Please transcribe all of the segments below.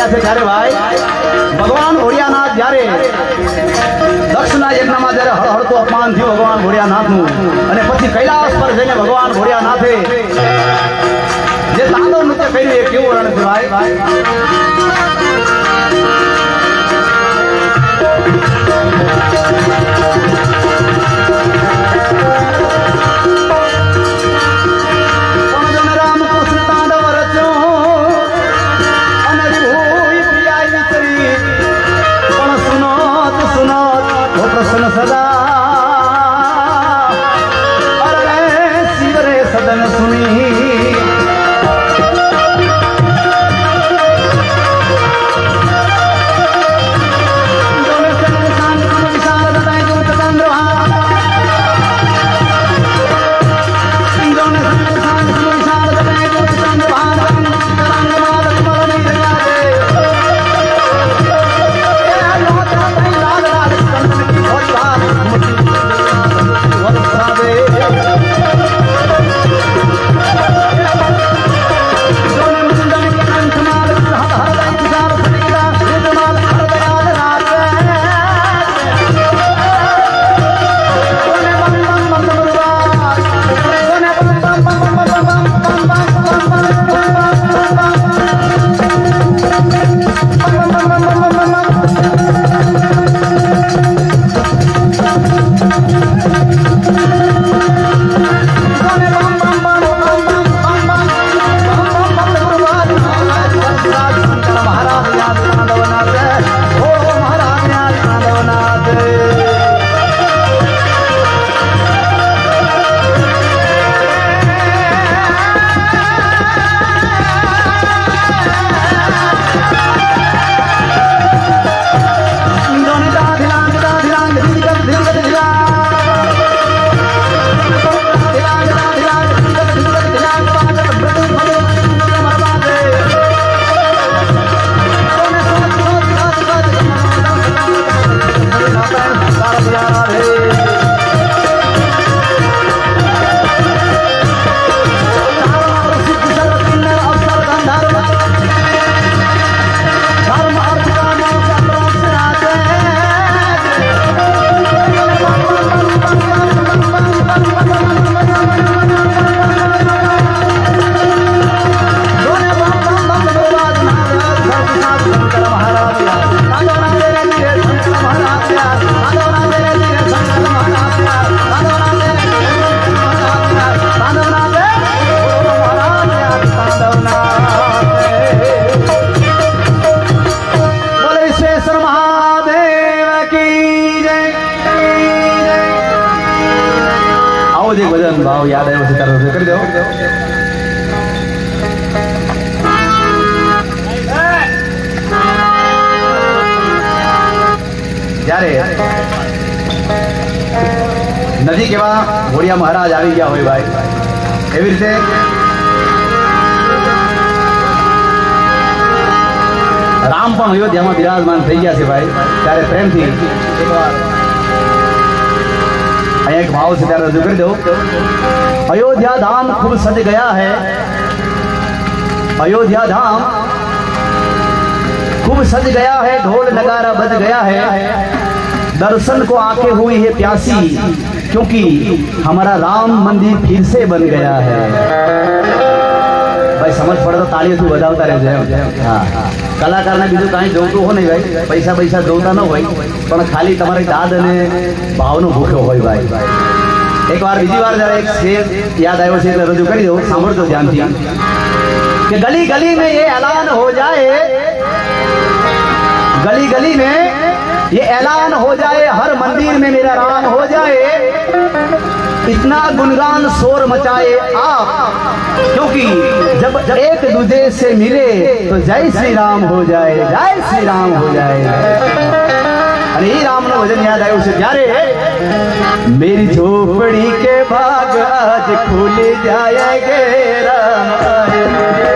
રહ્યા છે ત્યારે ભાઈ ભગવાન ભોળિયાનાથ જ્યારે દક્ષના યજ્ઞમાં જ્યારે હળહળતું અપમાન થયું ભગવાન ભોળિયાનાથનું અને પછી કૈલાસ પર જઈને ભગવાન ભોળિયાનાથે જે તાંડવ નૃત્ય કર્યું એ કેવું વર્ણન છે ભાઈ प्रसन्न सदा अरे शिव रे सदन सुनी ભાવ યાદ આવ્યો છે તારો કરી દો જ્યારે નજીક એવા ભોળિયા મહારાજ આવી ગયા હોય ભાઈ એવી રીતે રામ પણ અયોધ્યામાં બિરાજમાન થઈ ગયા છે ભાઈ ત્યારે પ્રેમથી एक भाव से प्यार रजू कर दो अयोध्या धाम खूब सज गया है अयोध्या धाम खूब सज गया है ढोल नगारा बज गया है दर्शन को आंखें हुई है प्यासी क्योंकि हमारा राम मंदिर फिर से बन गया है भाई समझ पड़े तो तालियों से बजावता रहे हाँ कलाकार ने बीजू कहीं जोतुं हो नहीं भाई पैसा पैसा जोता न हो पण खाली तमारी दाद अने भावनो भूख्यो होय भाई एक बार बीजी बार जरा एक शेर याद आयो छे એટલે રજૂ કરી દઉં સાંભળજો ધ્યાનથી कि गली गली में ये ऐलान हो जाए गली गली में ये ऐलान हो जाए हर मंदिर में मेरा राम हो जाए इतना गुणगान शोर मचाए आप क्योंकि जब एक दूसरे से मिले तो जय श्री राम हो जाए जय श्री राम हो जाए अरे ये राम नो भजन याद आयो छे त्यारे मेरी झोपड़ी के भाग आज खुल जाएंगे राम आए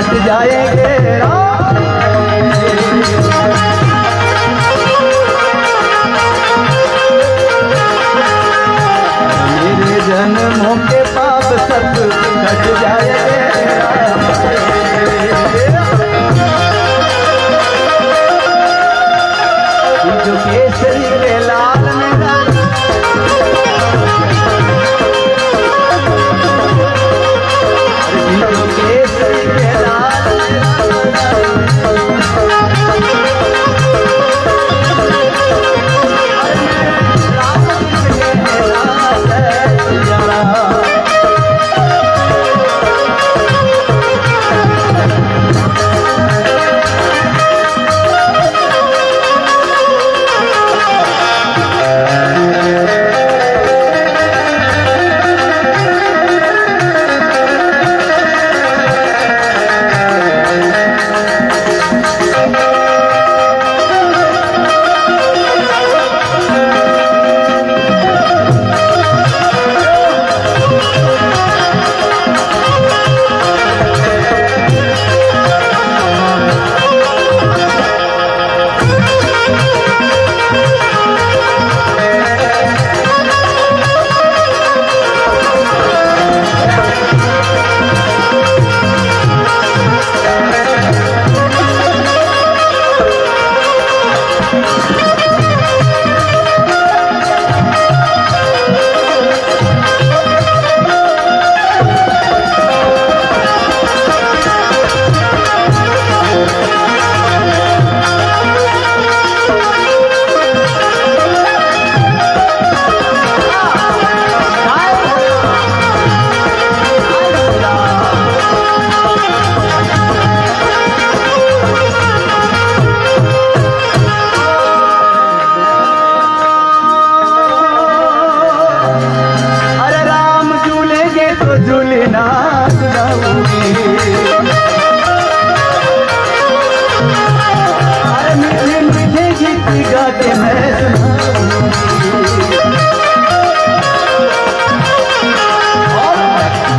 मिट जाएंगे मेरे जन्मों के पाप सब कट जाएंगे जो केसरी के लाल मेरा जो केसरी के लाल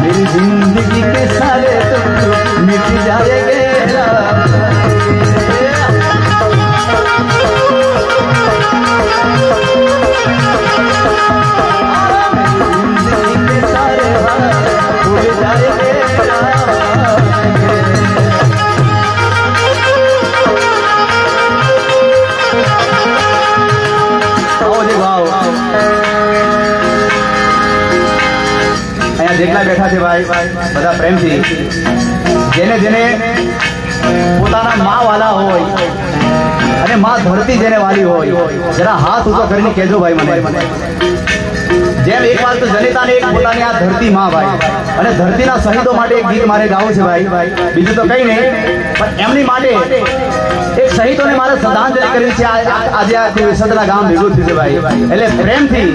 मेरी जिंदगी के सारे दुख मिट जाएंगे जिंदगी के सारे भूल जाएंगे જેટલા બેઠા છે ભાઈ બધા પ્રેમથી જેને જેને પોતાના માં વાલા હોય અને માં ધરતી જેને વાલી હોય જરા હાથ ઊંચો કરીને કહેજો ભાઈ મને જેમ એક વાર તો જનિતાને એક પોતાની આ ધરતી માં ભાઈ અને ધરતીના શહીદો માટે એક ગીત મારે ગાવું છે ભાઈ બીજું તો કંઈ નહીં પણ એમની માટે એક શહીદોને મારે શ્રદ્ધાંજલિ કરવી છે આજે આ વિસદના ગામ ભેગું થયું છે ભાઈ એટલે પ્રેમથી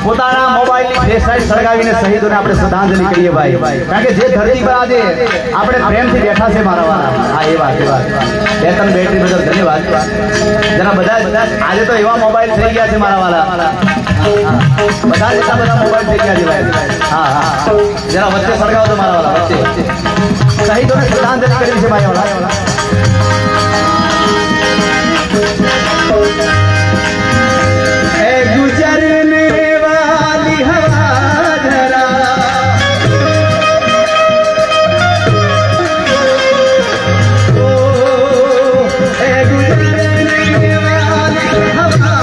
પોતાના મોબાઈલની ફ્લેશલાઇટ સળગાવીને શહીદોને આપણે શ્રદ્ધાંજલિ કરીએ ભાઈ કારણ કે જે ધરતી પર આજે આપણે પ્રેમથી બેઠા છે મારા વાળા હા એ વાત બે ત્રણ બેટરી બદલ ધન્યવાદ જરા બધા આજે તો એવા મોબાઈલ થઈ ગયા છે મારા વાળા બધા એટલા બધા મોબાઈલ થઈ ગયા છે ભાઈ હા હા જરા વચ્ચે સળગાવો તો મારા વાળા વચ્ચે શહીદોને શ્રદ્ધાંજલિ કરવી છે ભાઈ વાળા गुजरने वाली हवा जरा ओ गुजरने वाली हवा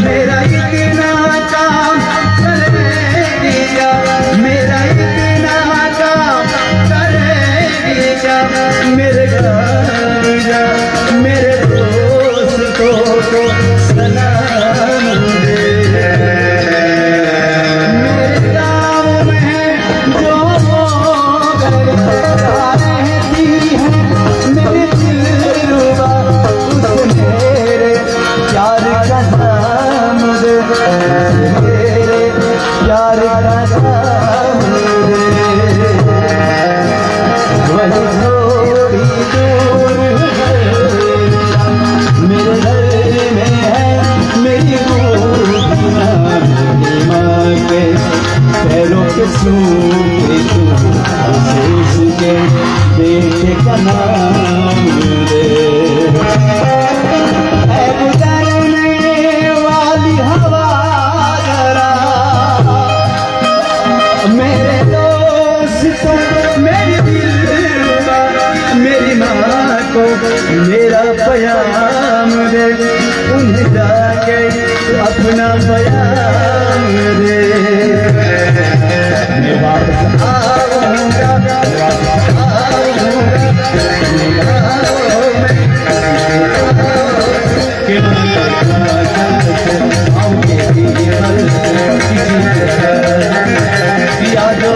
मेरा इतना काम करेगी मेरा इतना काम करेगी बेटे का नाम ले। ऐ गुजरने वाली हवा जरा मेरे दोस्त मेरी दिलरुबा मेरी माँ को मेरा पैगाम दे, उन्हें जाके अपना पैगाम दे। मैं वापस आऊंगा, वापस आऊंगा कि आऊंगे जो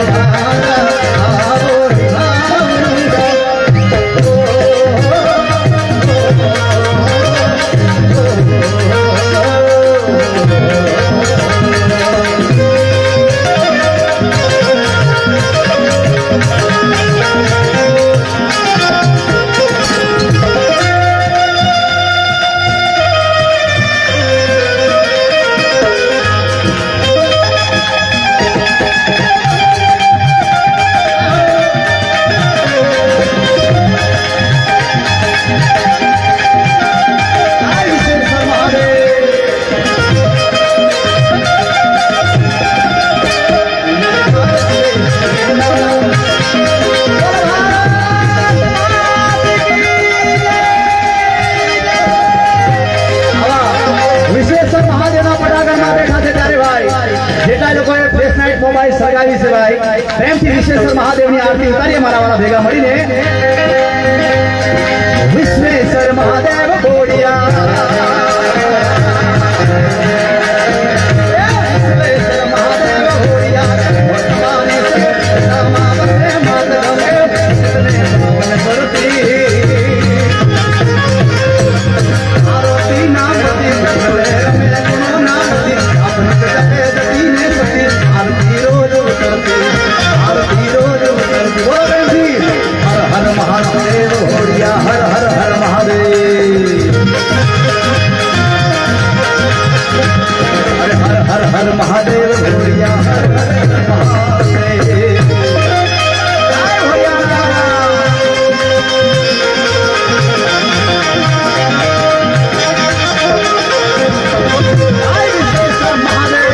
મોબાઈલ સગાવી છે ભાઈ, પ્રેમથી વિશ્વેશ્વર મહાદેવની આરતી ઉતારીએ મારા વાળા ભેગા મળીને। વિશ્વેશ્વર મહાદેવ બોડિયા, વિશ્વેશ્વર મહાદેવ બોડિયા, ભગવાને નામાવતે માતરમે સિદ્ધને ભવન કરતી આરતી નામતી કરે રમે ગુણો નામતી આપને જપે જતીને સતી आरती रोज उतरती, आरती रोज उतरती। बोलो बहन जी, हर हर महादेव होड़िया, हर हर हर महादेव। अरे हर हर हर महादेव होड़िया, हर हर हर महादेव। जय होड़िया। जय विश्वेश्वर महादेव।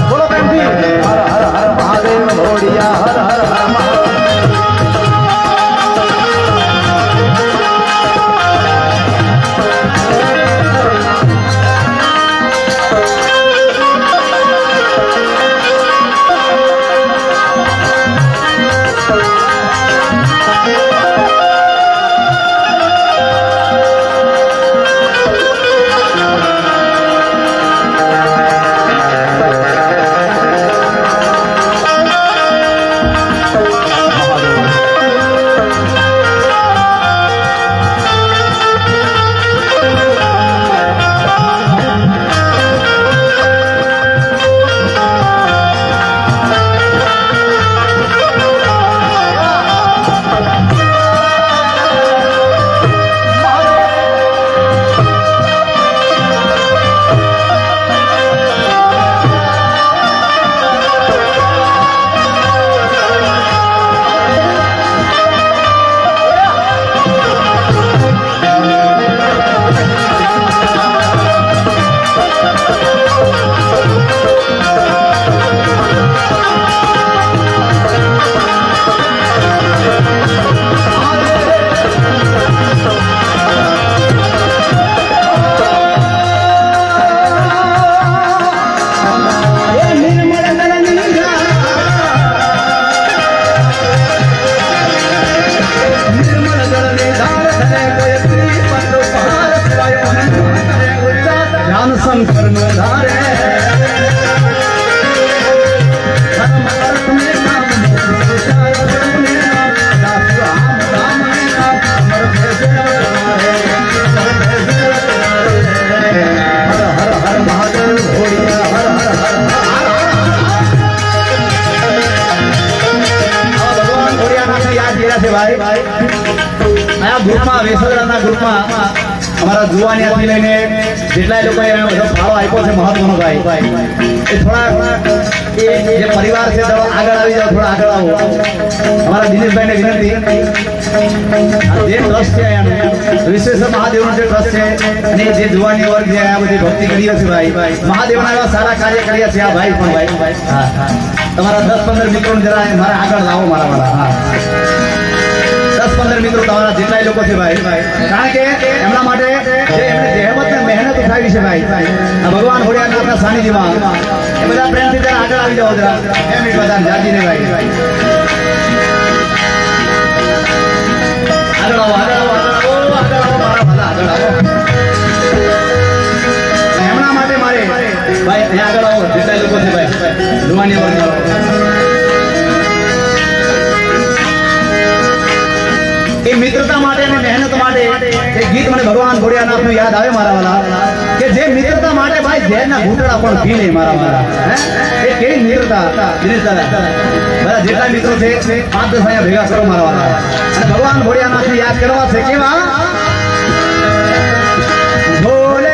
बोलो बहन जी, हर हर हर महादेव भोड़िया, हर हर हर महादेव। ભાઈ આ ગ્રુપમાં વેસોદરાના ગ્રુપમાં અમારા જુવાનિયાથી લઈને જેટલા લોકોએ બધો ફાળો આપ્યો છે મહત્વનો ભાઈ એ થોડા એ જે પરિવાર છે થોડો આગળ આવી જાઓ, થોડા આગળ આવો. અમારા દિનેશભાઈને વિનંતી, જે ટ્રસ્ટ છે અહીંયાનું વિશ્વેશ્વર મહાદેવનો જે ટ્રસ્ટ છે અને જે જુવાની વર્ગ છે આ બધી ભક્તિ કરીએ છે ભાઈ મહાદેવના એવા સારા કાર્ય કર્યા છે આ ભાઈ પણ ભાઈ. હા તમારા 10-15 મિત્રોને જરા મારા આગળ લાવો મારા વાળા. હા 10-15 મિત્રો તમારા જેટલા લોકો છે ભાઈ, કારણ કે એમના માટે જે એમને જહેમત ને મહેનત ઉઠાવી છે ભાઈ આ ભગવાન ભોળિયાનાથના સાનિધ્યમાં, એ બધા પ્રેમથી જરા આગળ આવી જાઓ જરા 2 મિનિટ બધા જાજીને ભાઈ આગળ આવો, આગળ આવો, આગળ આવો, આગળ આવો મારા બધા આગળ આવો. એમના માટે મારે ભાઈ અહીંયા આગળ આવો જેટલા લોકો છે ભાઈ જુવાની વર્ગ એ મિત્રતા માટે અને મહેનત માટે એક ગીત મને ભગવાન ભોળિયાનાથનું યાદ આવે મારા વાલા, કે જે મિત્રતા માટે ભાઈ ઝેરના ઘૂંટડા પણ પી લે મારા વાલા. એ કેવી મિત્રતા બધા જેટલા મિત્રો છે 5-10 અહીંયા ભેગા કરો મારા વાલા, અને ભગવાન ભોળિયાનાથને યાદ કરવા છે. કેવા ભોલે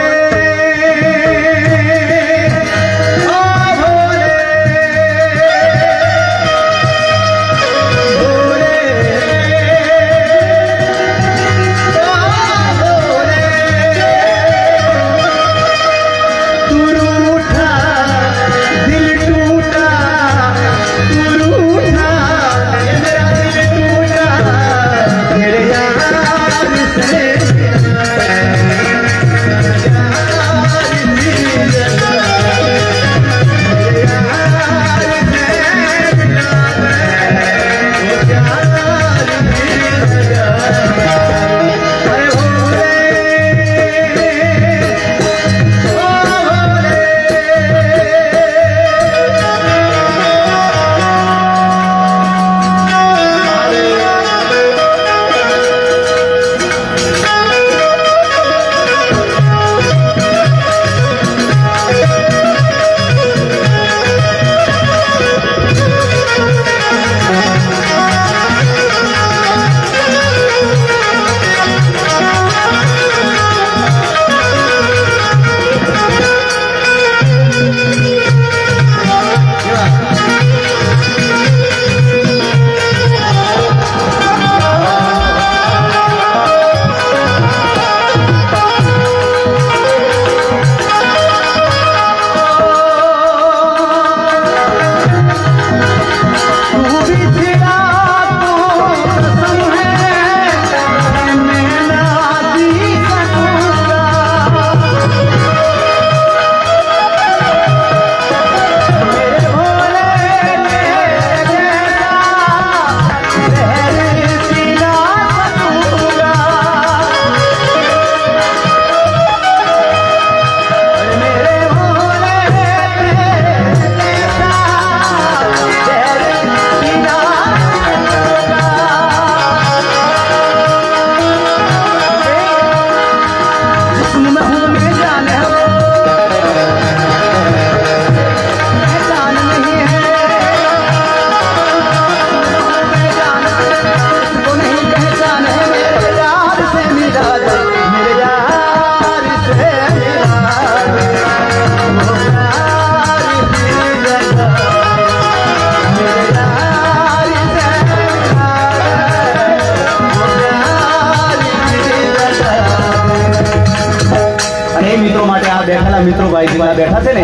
મિત્રો ભાઈ જેમાં બેઠા છે ને,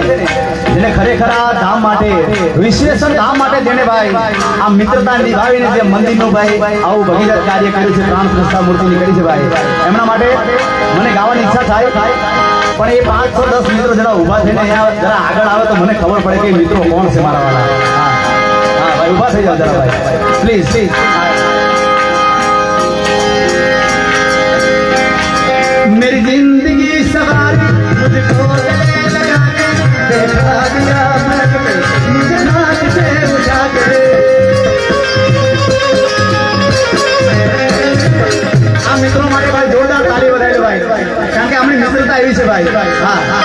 જેને ખરેખર આ ધામ માટે વિશ્વેશ્વર ધામ માટે જેને ભાઈ આ મિત્રતા નિભાવીને જે મંદિરનું ભાઈ આવું ભગીરથ કાર્ય કર્યું છે, પ્રાણ પ્રતિષ્ઠા મૂર્તિની કરી છે ભાઈ, એમના માટે મને ગાવાની ઈચ્છા થાય, પણ એ 5-10 મિત્રો જરા ઊભા થઈને અહીંયા જરા આગળ આવે તો મને ખબર પડે કે મિત્રો કોણ છે મારા વાળા. હા ભાઈ ઊભા થઈ જાઓ જરા ભાઈ પ્લીઝ પ્લીઝ. मेरी जिंदगी सवारी मुझको गले लगा के देखा दिया महक में मुझे नाक से उठा के. આ મિત્રો માટે ભાઈ જોરદાર તાળી બજાવી ભાઈ, કારણ કે આપણી મિત્રતા એવી છે ભાઈ. હા હા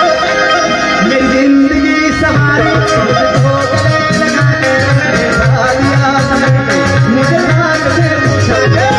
मेरी जिंदगी सवारी मुझको गले लगा के देखा दिया महक में मुझे नाक से उठा के.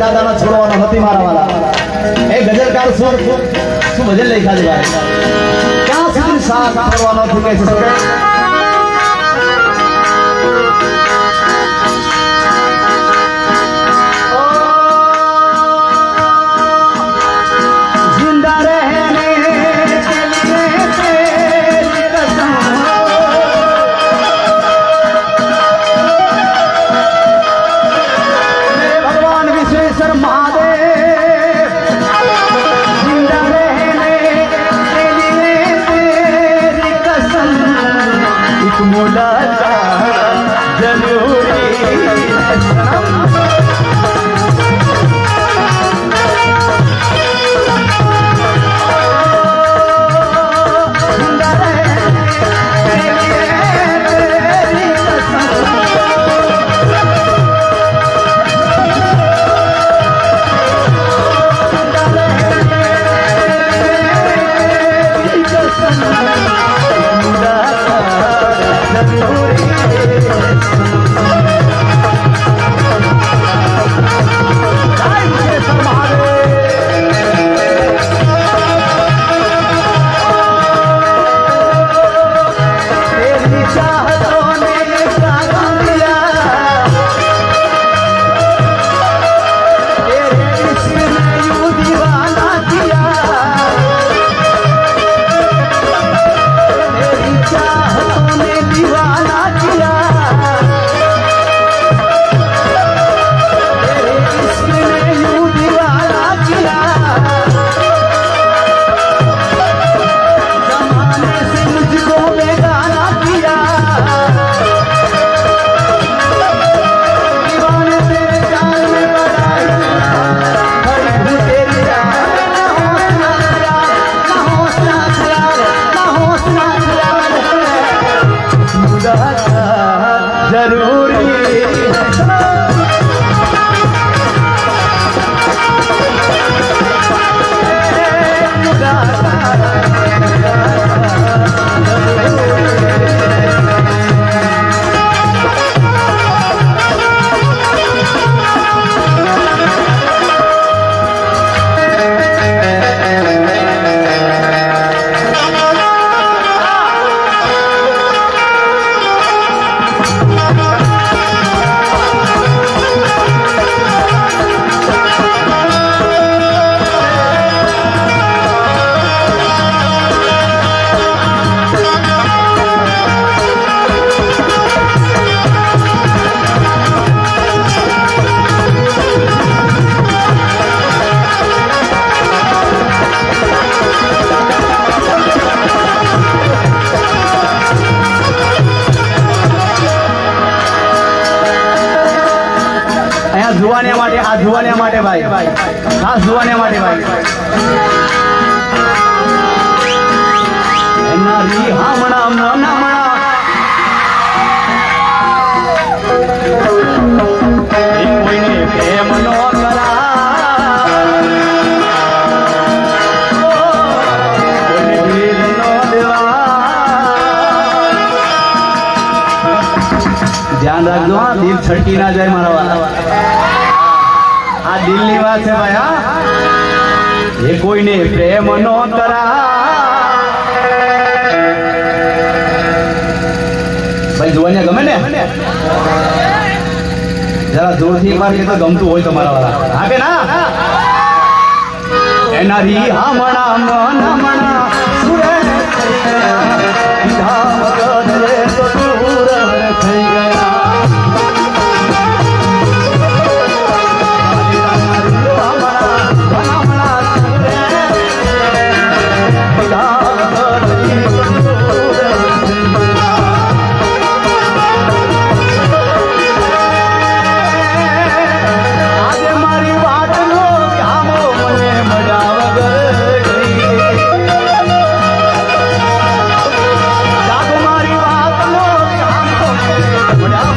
દાદાનો છોડવાનો નથી મારા વાલા એ ગઝલકાર શું ભજન લખ્યા છે ભાઈ ક્યાં સુધી સાથ છોડવાનો નથી કે છે જુવાનિયા માટે આ જુવાનિયા માટે ભાઈ ખાસ જુવાનિયા માટે ભાઈ એના રી હામણા મનામણા એ કોઈને પ્રેમ નો કરા કોઈને દિલ નો દેવા ધ્યાન રાખજો હા દિલ છટકી ના જાય મારા વાલા આ દિલની વાત છે ભાઈ હા એ કોઈને પ્રેમ નો કરા ભાઈ જોવાને ગમે ને જરા જોરથી એકવાર કે તો ગમતું હોય તમારા વાળા હા કે ના એના રી હામણા મનામણા સુરે ધામ ગદરે તો દૂર થઈ ગયા What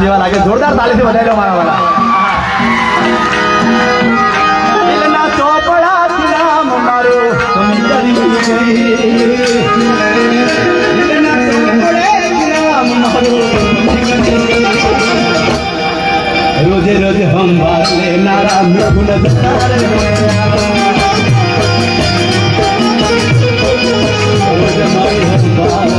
જેવા લાગે જોરદાર તાળીથી વધાવી લો મારા વાળા દિલના ચોપડાથી નામ મારું તમે કરી દિલના ચોપડેથી નામ મારું રોજે રોજે સંભાળ લેનારા મિથુન દત્તારે રોજ મારી સંભાળ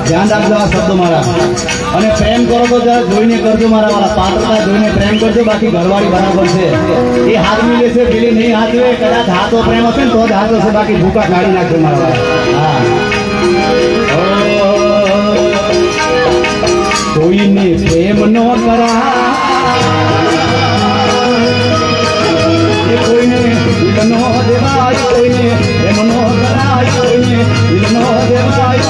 ધ્યાન રાખજો આ શબ્દો મારા અને પ્રેમ કરો તો જરા જોઈને કરજો મારા વાળા પાત્રતા જોઈને પ્રેમ કરજો બાકી ઘરવાળી બરાબર છે એ હાથવી લેશે પેલી નહીં હાથવે કદાચ હાથો પ્રેમ હશે ને તો જ હાથ હશે બાકી ભૂકા કાઢી નાખજો મારા વાળા કોઈને પ્રેમ નો કરા કોઈને નો દેવાય કોઈને પ્રેમ નો કરાય કોઈને નો દેવાય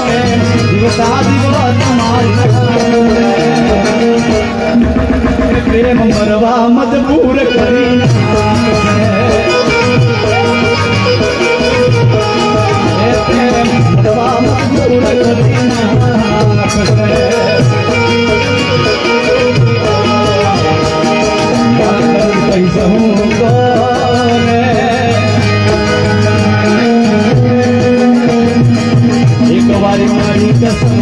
પ્રેમ મરવા મજબૂર કરી પ્રેમ મરવા મજબૂર કરી એક વારી મારી કસમ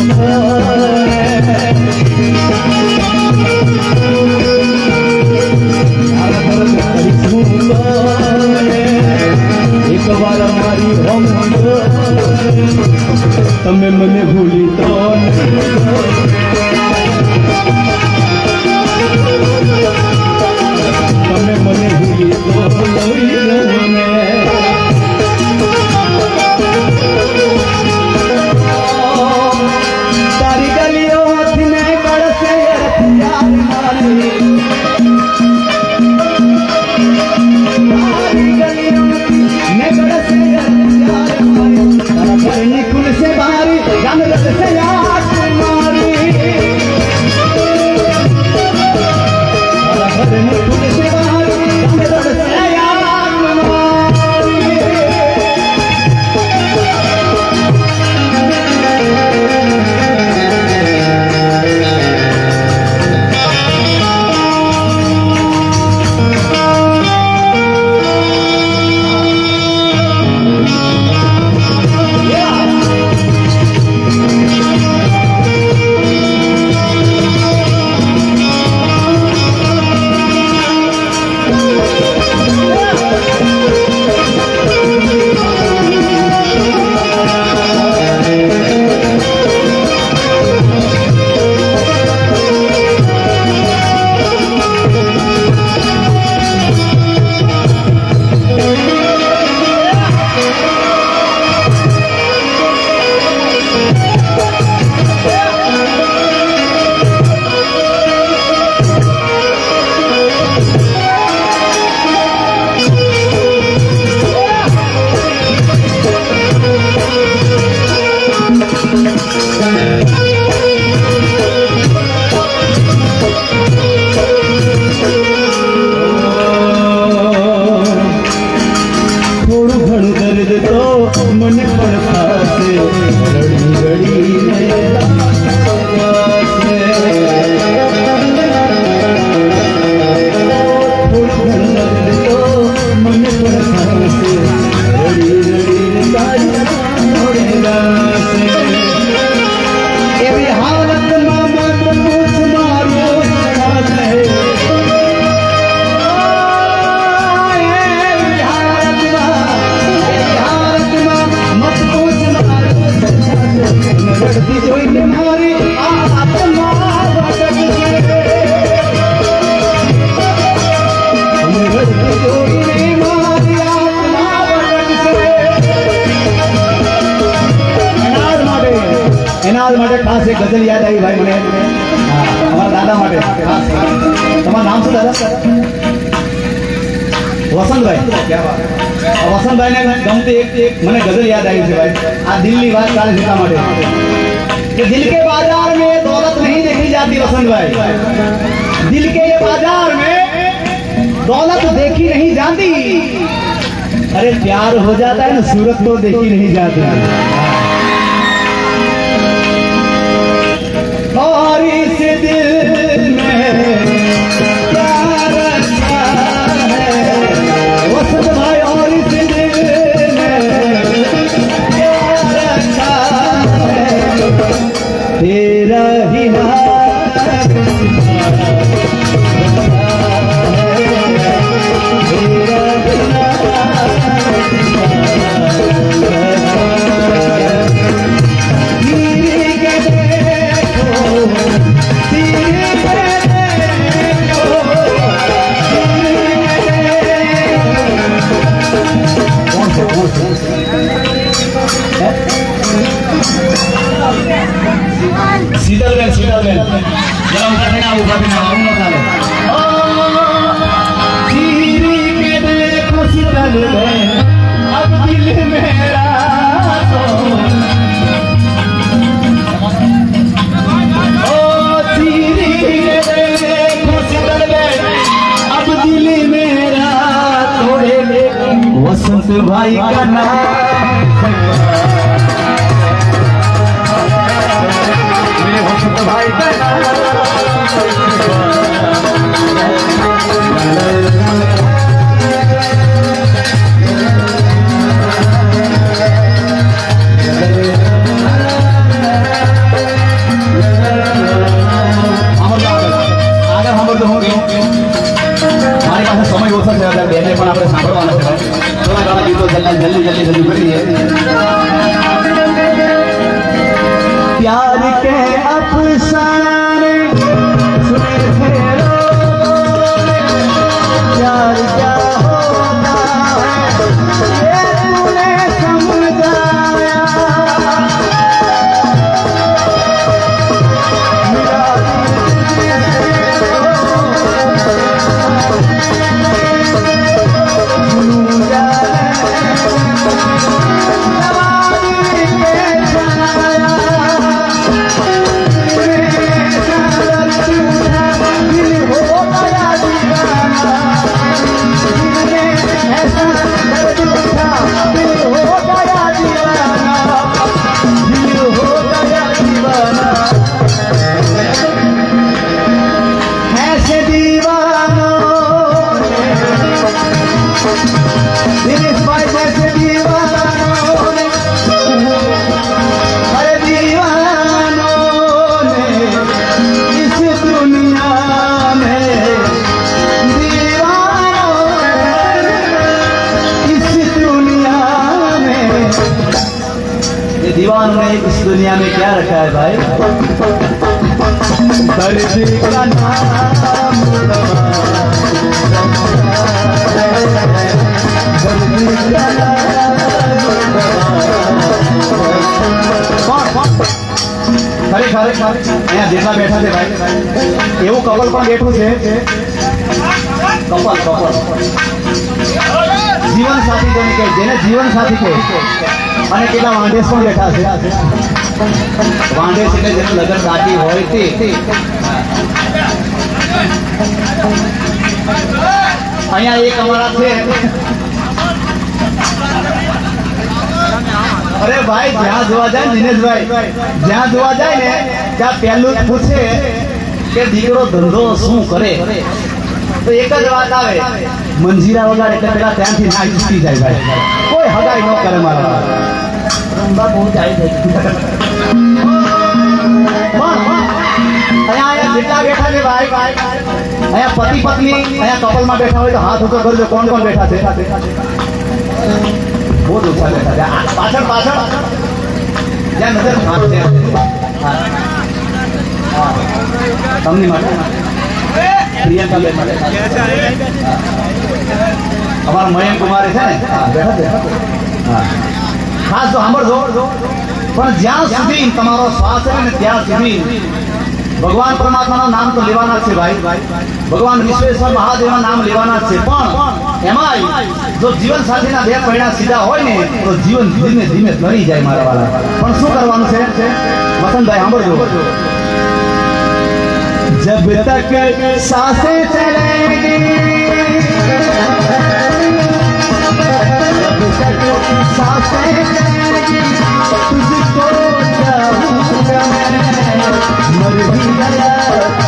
એક વાર મારી તમે મને ભૂલી તો તમે મને ભૂલી તો તારી ગલીઓ ને કળશે निकुल से बारी जान रख से સમાજ માટે ખાસ એક ગઝલ યાદ આવી ભાઈ મને અમારા દાદા માટે ખાસ તમારું નામ શું દાદા વસંતભાઈ વસંતભાઈ ને ગમતી એક મને ગઝલ યાદ આવી છે ભાઈ આ દિલની વાત ચાલે છે એટલા માટે कि दिल के बाजार में दौलत नहीं देखी जाती वसंत भाई दिल के बाजार में दौलत देखी नहीं जाती अरे प्यार हो जाता है ना सूरत तो देखी नहीं जाती और इस दिल में प्यार रखा है वसंत भाई और इस दिल में प्यार रखा है तेरा ही शीतलबेन जरा उठा देना आऊँ ना चाले चीरी के देखो शीतलबेन अब दिल मेरा तो ओ चीरी के देखो शीतलबेन अब दिल मेरा तोड़े वसंत भाई का नाम भाई हमारे पास समय ओछा છે બેને પણ આપણે સાંભળવાના છે થોડા ઘણા ગીતો જલ્દી કરીએ प्यार के अफसाने सुने थे प्यार क्या होता है ये तूने समझाया दीवान ने इस दुनिया में क्या रखा है भाई दर्द का नाम ખરેખર અહીંયા જેટલા બેઠા છે ભાઈ એવું કપલ પણ બેઠું છે કપલ જીવન સાથી કોને કહે જેને જીવન સાથી કહે અને કેટલા વાંઢેસ પણ બેઠા છે વાંઢેસ એટલે જેને લગન બાકી હોય તે અહીંયા એક અમારા છે અરે ભાઈ જ્યાં જોવા જાય દિનેશભાઈ જ્યાં જોવા જાય ને ત્યાં પહેલું જ પૂછે કે દીકરો ધંધો શું કરે તો એક જ વાત આવે મંજીરા વગાડે એટલે પેલા ત્યાંથી ના છૂટી જાય ભાઈ કોઈ હગાઈ ન કરે મારા રંબા બહુ જાય છે અહીંયા જેટલા બેઠા છે ભાઈ અહીંયા પતિ પત્ની અહીંયા કપલમાં બેઠા હોય તો હાથ ઊંચો કરજો કોણ કોણ બેઠા છે બહુ ઓછા બેઠા છે પાછળ જ્યાં નજર તમને માટે પ્રિયંકા બેન માટે અમારા મયંક કુમારે છે ને બેઠા હા ખાસ તો સાંભળજો પણ જ્યાં સુધી તમારો શ્વાસ છે ને ત્યાં સુધી ભગવાન પરમાત્માનું નામ તો લેવાના જ છે ભાઈ, ભગવાન વિશ્વેશ્વર મહાદેવનું નામ લેવાના જ છે, પણ એમાંય જો જીવન સાથીના બે પૈડા સીધા હોય ને તો જીવન ધીમે ધીમે તરી જાય મારા વાળા. પણ શું કરવાનું છે વસંતભાઈ સાંભળજો. जब तक सांसें चलेंगी, जब तक सांसें चलेंगी, तुझको चाहूंगा मैं, मर भी गया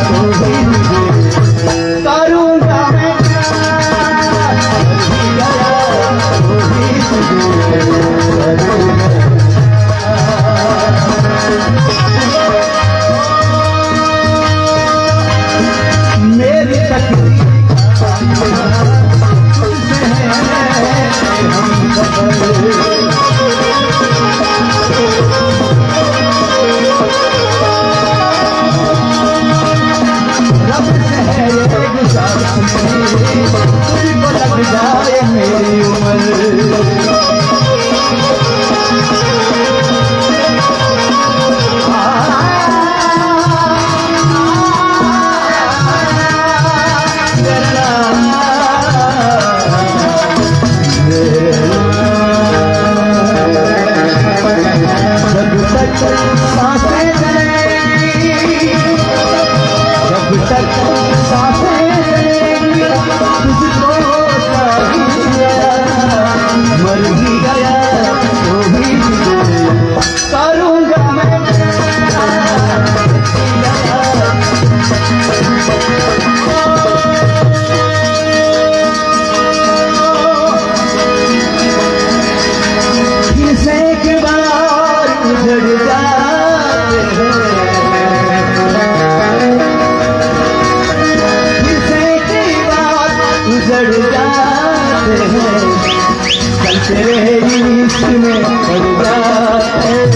तो भी तुझे करूंगा मैं, मर भी गया तो भी तुझे करूंगा. मेरी तकदीर रब से है ये गुजारिश मेरी, तुझको लग जाए मेरी उम्र. तेरे इश्क में पड़ जाते हैं.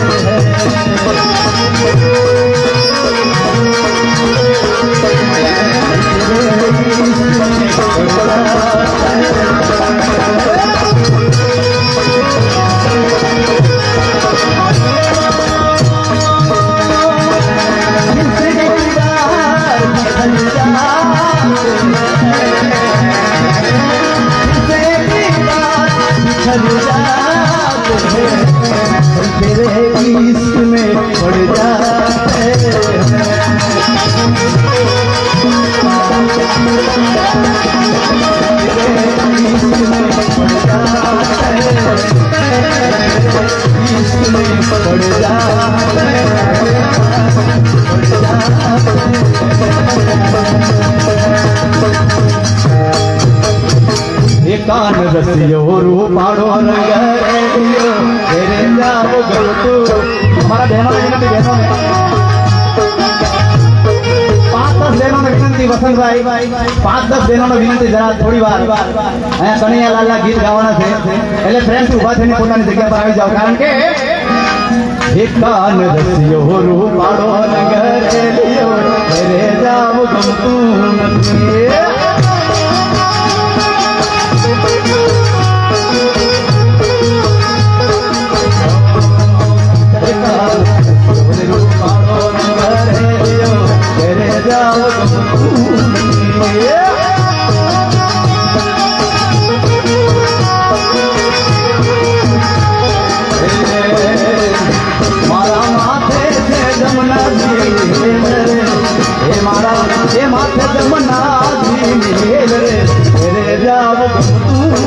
तेरे इश्क में पड़ जाते कान रसियो रूपाड़ो नगरियो तेरे जाओ गलतू. हमारा बहनों में विनती, बहनों में 5-10 बहनों में विनती, वसंत भाई 5-10 बहनों में विनती, जरा थोड़ी बार कन्हैया लाला गीत गावाना છે એટલે ફ્રેન્ડ ઉભા થઈને પોતાની જગ્યા પર આવી જાવ, કારણ કે એક કાન રસિયો રૂપાડો નગરિયો તેરે જાવ ગમતું નથી. મારા માથે જમના જી મેલ રે જાવ તું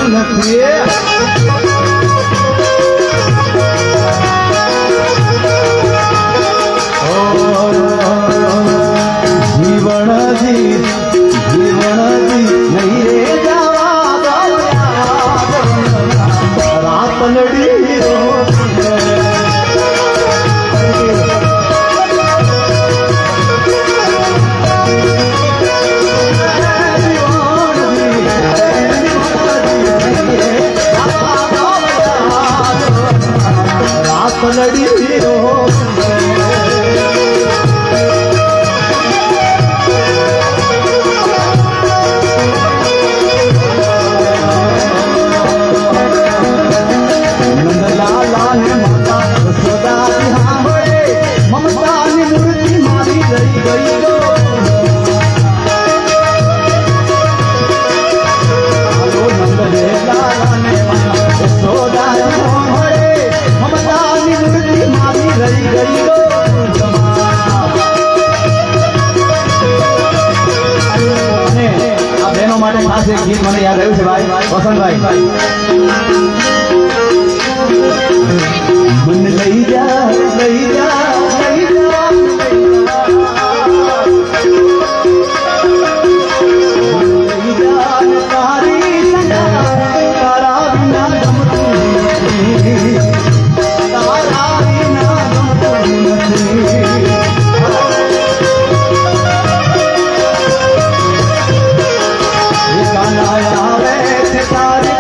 નથી જીવણજી નહીં રે જવા રાત લડી લડી નંદલાલા ને માતા યશોદાજી સાંભળે મમતાની મૂર્તિ મારી રહી ગઈ નંદલાલા ને માતા યશોદાજી સાંભળે મમતાની મૂર્તિ મારી રહી ગઈ આ બહેનો માટે ખાસ એક ગીત મને યાદ આવ્યું છે ભાઈ વસંતભાઈ મન લઈ જા લઈ જા લઈ જા લઈ જા તારી તારા વિના ગમતું નથી તારા વિના ગમતું નથી ગાના આવે છે તારી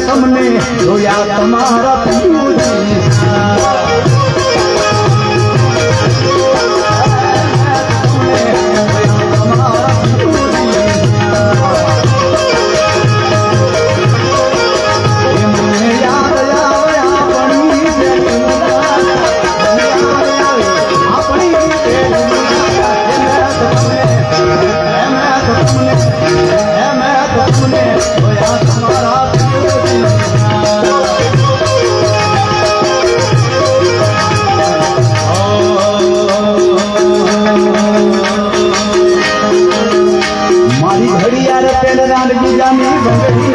તમને જોયા તમારા મારી ઘડિયાળ પેડ રાંડજી જામી બંગડી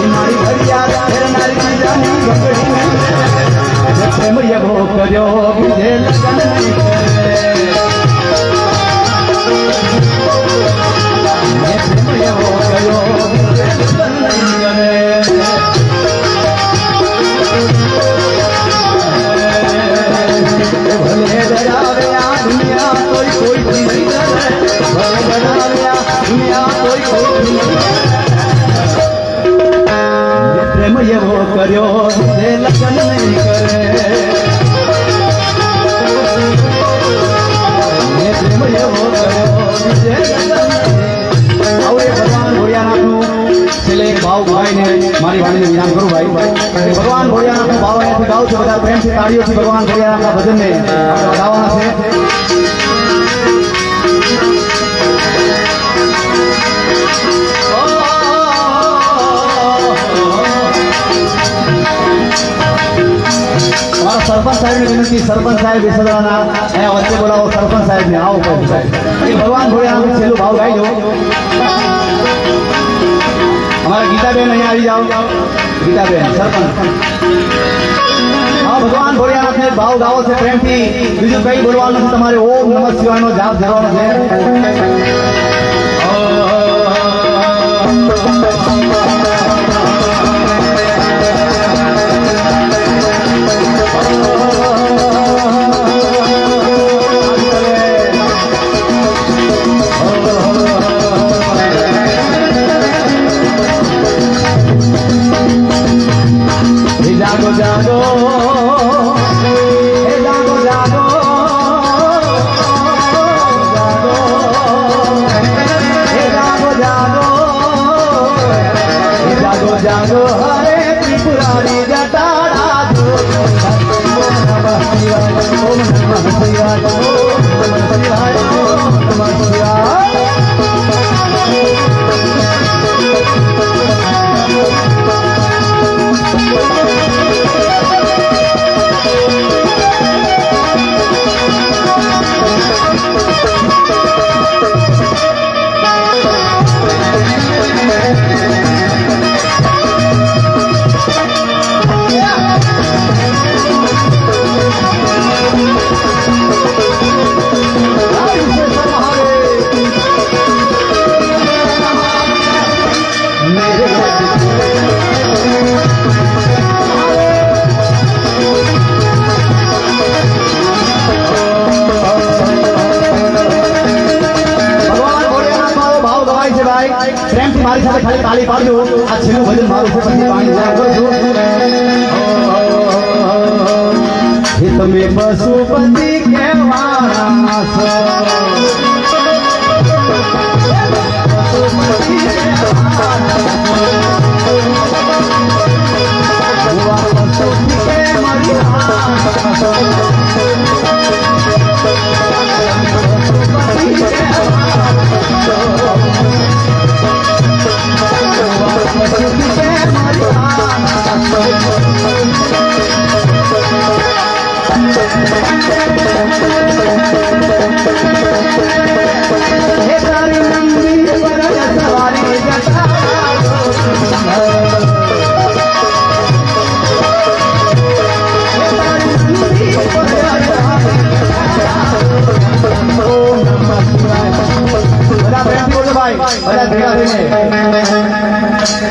મારી ઘડિયાળ પેડ રાંડજી જામી બંગડી પ્રેમ એવો કર્યો બીજે લગન નહીં કરે પ્રેમ એવો કર્યો બીજે લગન નહીં કરે ભલે ડરાવે આ દુનિયા કોઈ કોઈથી નહીં ડરે ભલે ડરાવે આ દુનિયા કોઈ કોઈથી નહીં ડરે પ્રેમ એવો કર્યો જે લગન નહીં કરે પ્રેમ એવો કર્યો જે લગન હવે ભગવાન ભોળિયાનાથનું છેલ્લે એક ભાવ ભાઈને મારી વાણીને વિરામ કરું ભાઈ ભગવાન ભોળિયાનાથનો ભાવ અહીંયાથી ગાઉં છું બધા પ્રેમથી તાળીઓથી ભગવાન ભોળિયાનાથના ભજનને ગાવાના છે મારા સરપંચ સાહેબને વિનંતી સરપંચ સાહેબ વિસરવાના અહીંયા વચ્ચે બોલાવો સરપંચ સાહેબને આવો ભગવાન ભોળિયાનાથનું છેલ્લું ભાવ ગાઈ દો हमारा गीता बहन यहाँ आ जाओ गीता बहन सरपंच हाँ ભગવાન ભોળિયાનાથને ભાવ ગાવો છે પ્રેમથી, બીજું કઈ બોલવાનું નથી, તમારે ઓમ નમઃ શિવાયનો જાપ ધરવાનો છે. જાગો જાગો હે જાગો જાગો જાગો હે જાગો જાગો હે જાગો જાગો હરે ત્રિપુરારી જટાડા જો ઓમ નમઃ શિવાય ઓમ નમઃ શિવાય ઓમ નમઃ શિવાય ઓમ નમઃ શિવાય. પ્રેમથી મારી સાથે ખાલી તાળી પાડજો. આ છેલ્લું ભજન મારું છે, પછી પાણી જાગો છો. હે તમે પશુપતિ કહેવાના છો, પશુપતિ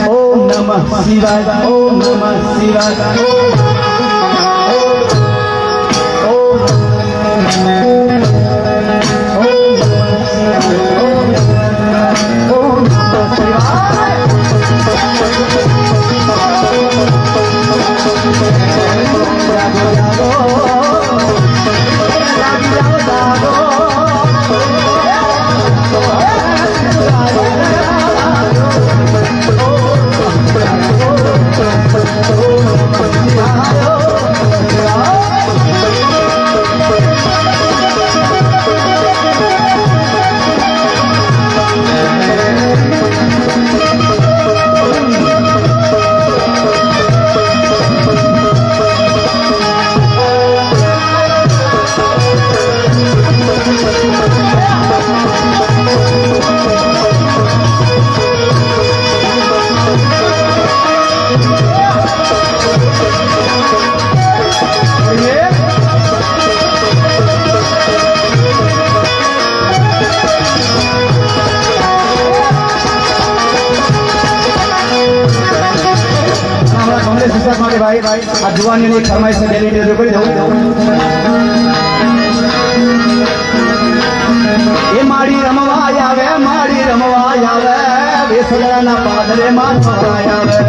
ઓમ નમઃ શિવાય ઓમ નમઃ શિવાય ભાઈ આ જુવાનની ફરમાઈશ ડેલી રજૂ કરી દઉં. એ માડી રમવા આવે માડી રમવા આવે બેસડાના પાદરે માં આવે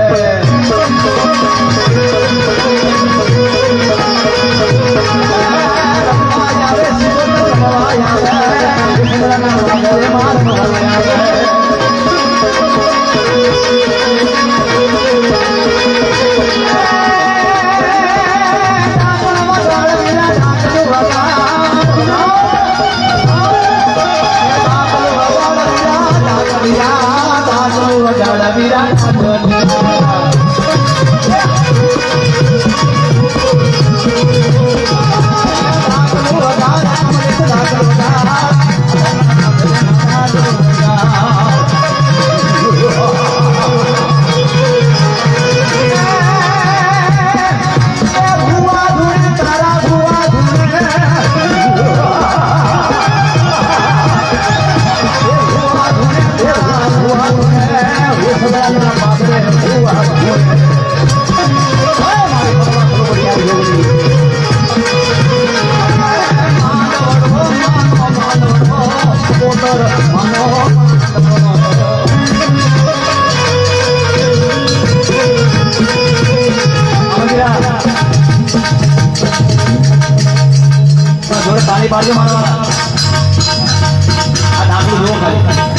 Yeah. પોતર માનો જોડે તાળી પાડજો મારવાના આ ડાકલું જો ખાલી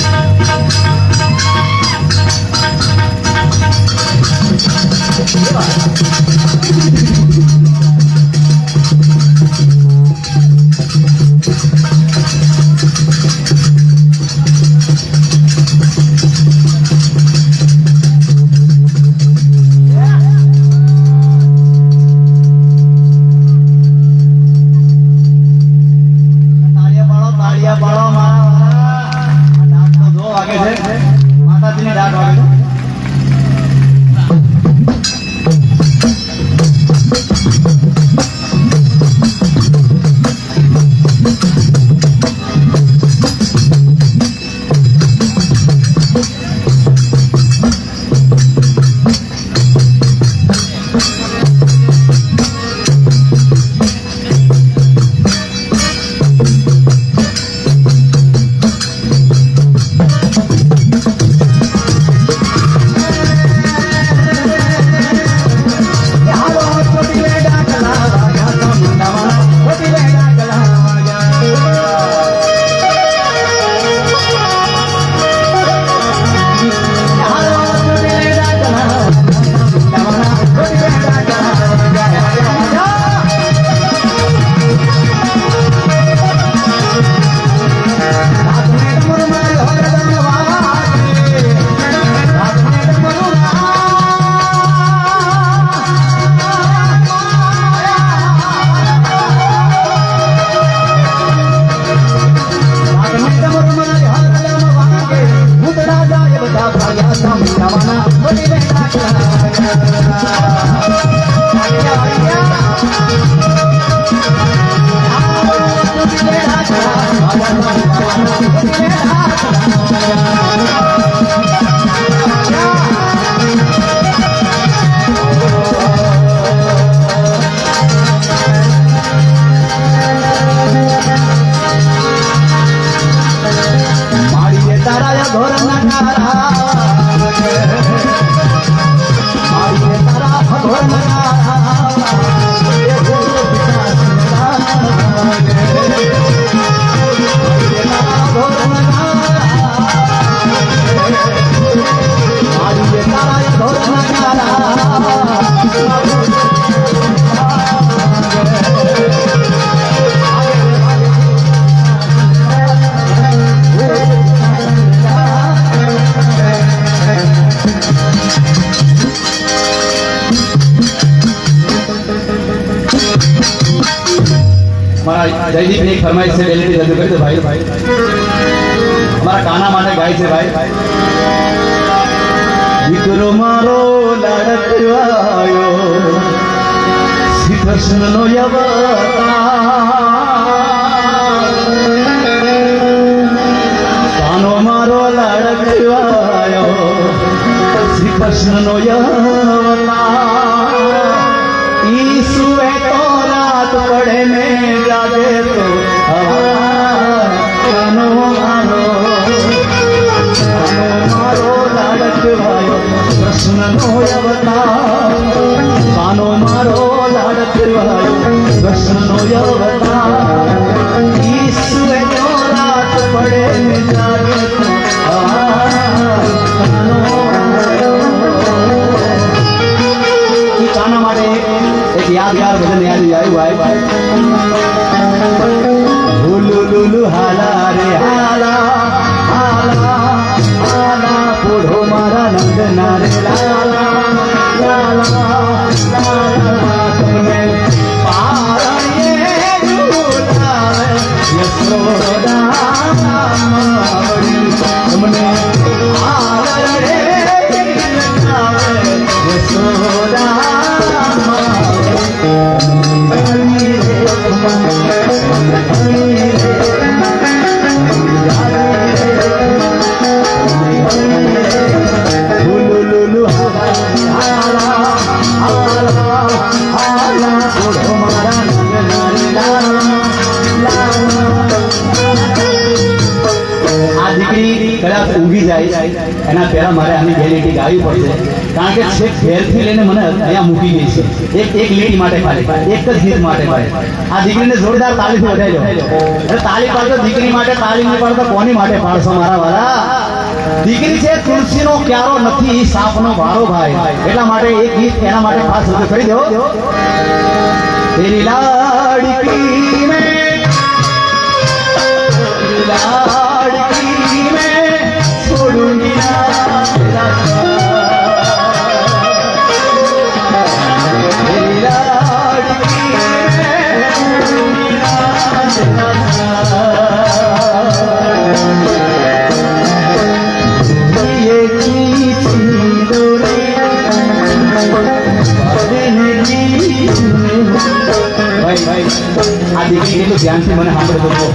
માતાજીની ડાક વાગે जयदीप ने एक फरमाइश से रियलिटी रद्द कर दो भाई हमारा गाना माने गाय से भाई विक्रो मारो लड़कवायो श्री कृष्ण नो कानो मारो लड़कवायो श्री कृष्ण नो ईसु तो रात पड़े में जागे तो कानो मारो लाडक भायो कृष्ण नो अवतार कानो मारो लाडक भायो कृष्ण नो अवतार ईसु तो रात पड़े में जागे तो कानो વહેલા ઊંઘી જાય એના પહેલા મારે આની બે લીટી ગાવી પડશે, કારણ કે છેક ઘેરથી લઈને મને અહીંયા મૂકી ગઈ છે એક લીટી માટે ખાલી, એક જ ગીત માટે ખાલી. આ દીકરીને જોરદાર તાળીથી વધાવી દો. એટલે તાળી પાડતો દીકરી માટે, તાળી નહીં પાડતો કોની માટે પાડશો મારા વાળા? દીકરી છે તુલસીનો ક્યારો નથી, સાપનો ભારો ભાઈ. એટલા માટે એક ગીત એના માટે ખાસ રજૂ કરી દો. તેરી લાડકી મેં, તેરી લાડકી મેં છોડूंगी ना तेरा साथ, तेरी लाडकी मैं छोड़ूंगी ना तेरा साथ, ये चिट्ठी डोरे भाई आ દીકરી કેટલું ધ્યાનથી મને સાંભળતો હતો.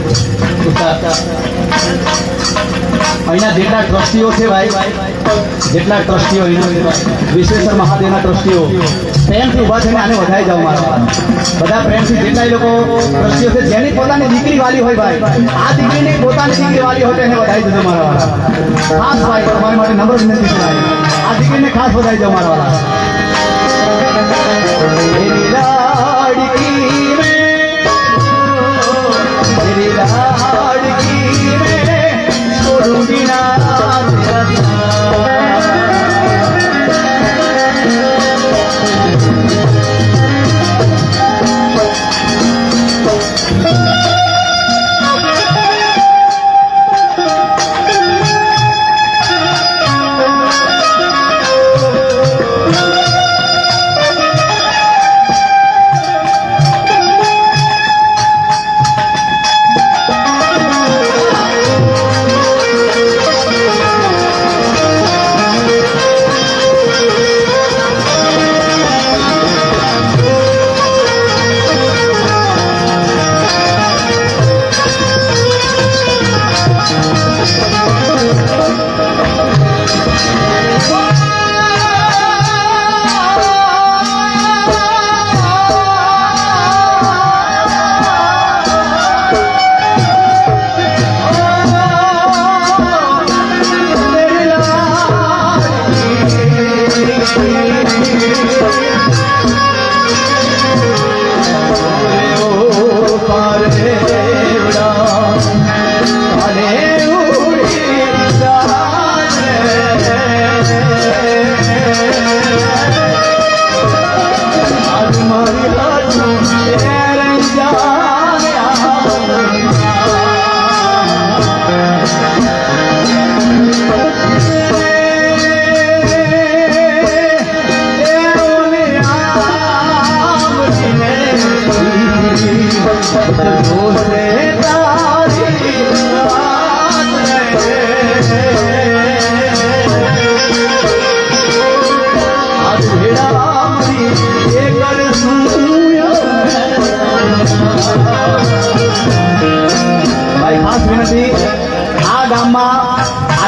અહીંના જેટલા ટ્રસ્ટીઓ છે ભાઈ, જેટલા ટ્રસ્ટીઓ વિશ્વેશ્વર મહાદેવના ટ્રસ્ટીઓ પ્રેમથી ઊભા થઈને આને વધાઈ જાઓ મારા. બધા પ્રેમથી જેટલા લોકો ટ્રસ્ટીઓ છે જેની પોતાની દીકરી વાલી હોય ભાઈ, આ દીકરીને પોતાની દીકરી વાલી હોય તો એને વધાઈ દેજો મારા વાળા. ખાસ ભાઈ તમારી માટે નમ્ર વિનંતી છે ભાઈ, આ દીકરીને ખાસ વધાઈ જાઓ મારા વાળા. तेरी लाडकी में, तेरी लाडकी में छोड़ूंगी ना तेरा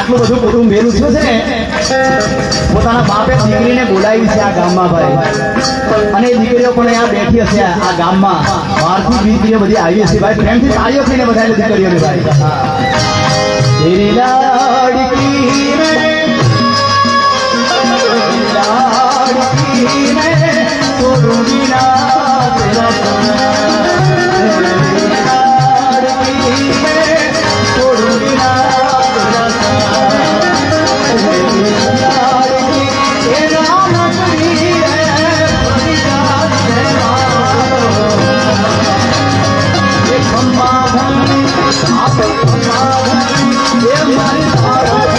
આટલું બધું કુટુંબ ભેરું થયું છે ને, પોતાના બાપે દીકરીને બોલાવી છે આ ગામમાં ભાઈ, અને એ દીકરીઓ પણ અહીંયા બેઠી હશે આ ગામમાં. બહારથી દીકરીઓ બધી આવી હશે ભાઈ, પ્રેમથી તાળીઓ થઈને બધાને દીકરીઓને ભાઈ. તેરી લાડકી મેં, લાડકી મેં છોડूंगी ना तेरा साथ, लाडकी मैं छोड़ूंगी ना तेरा साथ, लाडकी तेरा नगरी है परिजात है मारो, ये खम्मा घनी आप खम्मा घनी ये हमारी भारत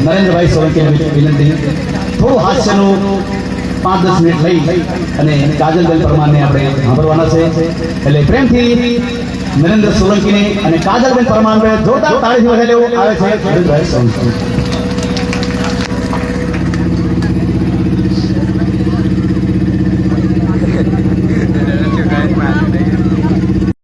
નરેન્દ્રભાઈ સોલંકી વિનંતી, થોડું હાસ્યનું 5-10 મિનિટ લઈ અને કાજલબેન પરમારને આપણે સાંભળવાના છે, એટલે પ્રેમથી નરેન્દ્ર સોલંકીને અને કાજલબેન પરમારને જોરદાર તાળીથી વધાવી લેવો આવે છે હરીશભાઈ સોલંકી.